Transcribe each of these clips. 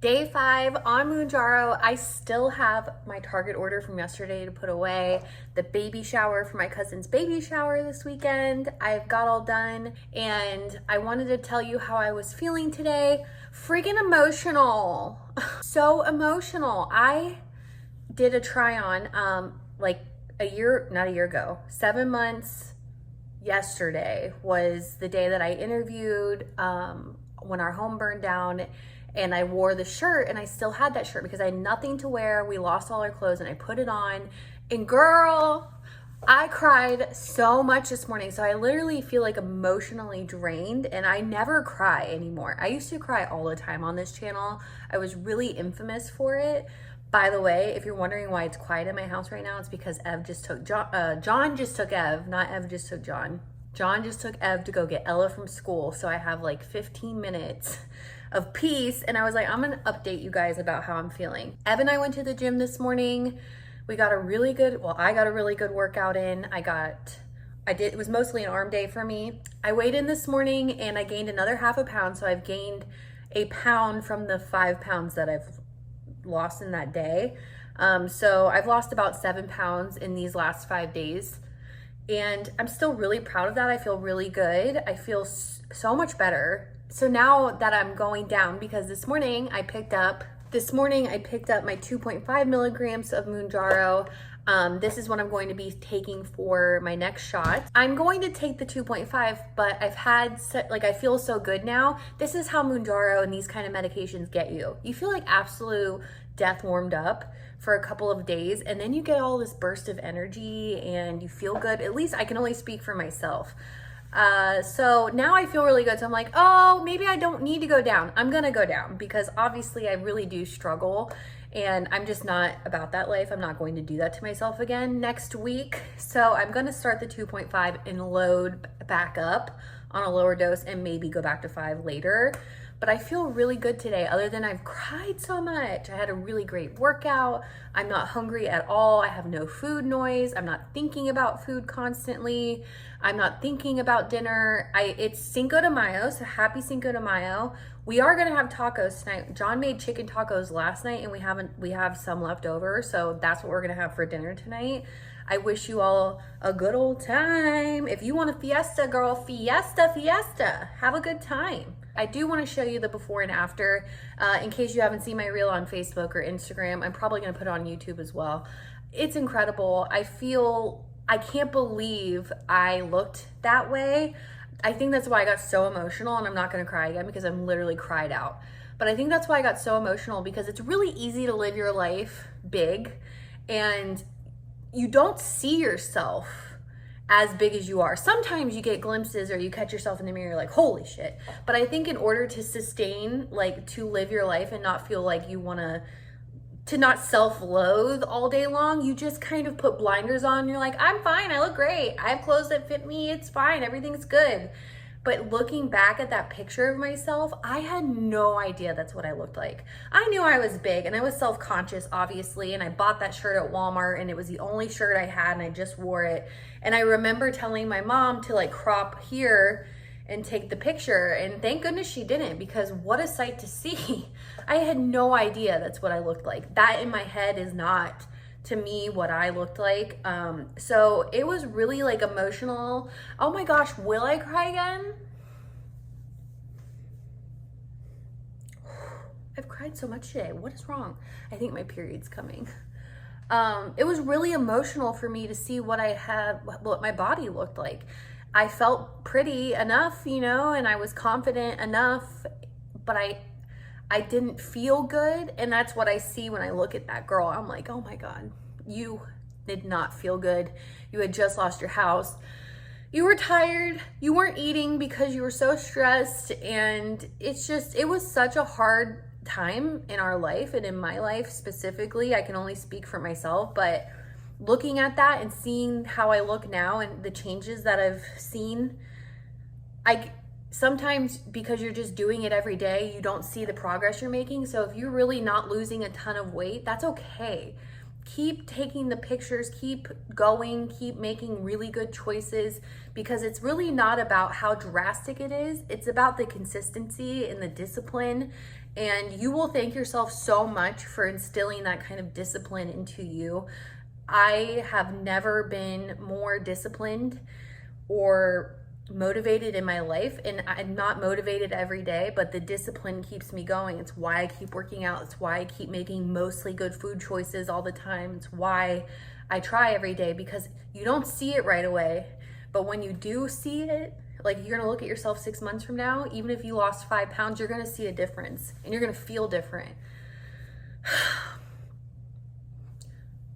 Day 5 on Mounjaro. I still have my Target order from yesterday to put away. The baby shower for my cousin's baby shower this weekend, I've got all done, and I wanted to tell you how I was feeling today. Freaking emotional. So emotional. I did a try on like not a year ago, 7 months. Yesterday was the day that I interviewed when our home burned down, and I wore the shirt, and I still had that shirt because I had nothing to wear. We lost all our clothes, and I put it on, and girl, I cried so much this morning. So I literally feel like emotionally drained, and I never cry anymore. I used to cry all the time on this channel. I was really infamous for it. By the way, if you're wondering why it's quiet in my house right now, it's because Ev just took John just took Ev, not Ev just took John. John just took Ev to go get Ella from school. So I have like 15 minutes of peace, and I was like, I'm gonna update you guys about how I'm feeling. Ev and I went to the gym this morning. I got a really good workout in. It was mostly an arm day for me. I weighed in this morning and I gained another half a pound. So I've gained a pound from the 5 pounds that I've lost in that day. So I've lost about 7 pounds in these last 5 days. And I'm still really proud of that. I feel really good. I feel so much better. So now that I'm going down, because this morning I picked up my 2.5 milligrams of Mounjaro. This is what I'm going to be taking for my next shot. I'm going to take the 2.5, but I feel so good now. This is how Mounjaro and these kind of medications get you. You feel like absolute death warmed up for a couple of days, and then you get all this burst of energy and you feel good. At least I can only speak for myself. So now I feel really good. So I'm like, oh, maybe I don't need to go down. I'm gonna go down because obviously I really do struggle, and I'm just not about that life. I'm not going to do that to myself again next week. So I'm gonna start the 2.5 and load back up on a lower dose and maybe go back to 5 later. But I feel really good today, other than I've cried so much. I had a really great workout. I'm not hungry at all. I have no food noise. I'm not thinking about food constantly. I'm not thinking about dinner. It's Cinco de Mayo, so happy Cinco de Mayo. We are gonna have tacos tonight. John made chicken tacos last night, and we have some left over, so that's what we're gonna have for dinner tonight. I wish you all a good old time. If you want a fiesta, girl, fiesta. Have a good time. I do want to show you the before and after. In case you haven't seen my reel on Facebook or Instagram, I'm probably going to put it on YouTube as well. It's incredible. I can't believe I looked that way. I think that's why I got so emotional, and I'm not going to cry again because I'm literally cried out. But I think that's why I got so emotional, because it's really easy to live your life big, and you don't see yourself as big as you are. Sometimes you get glimpses or you catch yourself in the mirror like, holy shit. But I think in order to sustain, to live your life and not feel like you want to not self-loathe all day long, you just kind of put blinders on. You're like, I'm fine, I look great, I have clothes that fit me, it's fine, everything's good. But looking back at that picture of myself, I had no idea that's what I looked like. I knew I was big, and I was self-conscious, obviously, and I bought that shirt at Walmart, and it was the only shirt I had, and I just wore it. And I remember telling my mom to crop here and take the picture, and thank goodness she didn't, because what a sight to see. I had no idea that's what I looked like. That in my head is not, to me, what I looked like. So it was really emotional. Oh my gosh, will I cry again? I've cried so much today. What is wrong? I think my period's coming. It was really emotional for me to see what my body looked like. I felt pretty enough, and I was confident enough, but I didn't feel good. And that's what I see when I look at that girl. I'm like, oh my God, you did not feel good. You had just lost your house. You were tired. You weren't eating because you were so stressed. And it was such a hard time in our life, and in my life specifically. I can only speak for myself, but looking at that and seeing how I look now and the changes that I've seen, sometimes because you're just doing it every day, you don't see the progress you're making. So if you're really not losing a ton of weight, that's okay. Keep taking the pictures, keep going, keep making really good choices, because it's really not about how drastic it is. It's about the consistency and the discipline And you will thank yourself so much for instilling that kind of discipline into you. I have never been more disciplined or motivated in my life, and I'm not motivated every day, but the discipline keeps me going. It's why I keep working out. It's why I keep making mostly good food choices all the time. It's why I try every day, because you don't see it right away, but when you do see it, like, you're gonna look at yourself 6 months from now, even if you lost 5 pounds, you're gonna see a difference and you're gonna feel different.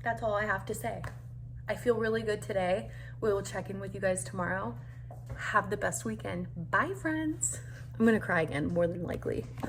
That's all I have to say. I feel really good today. We will check in with you guys tomorrow. Have the best weekend. Bye, friends. I'm gonna cry again, more than likely.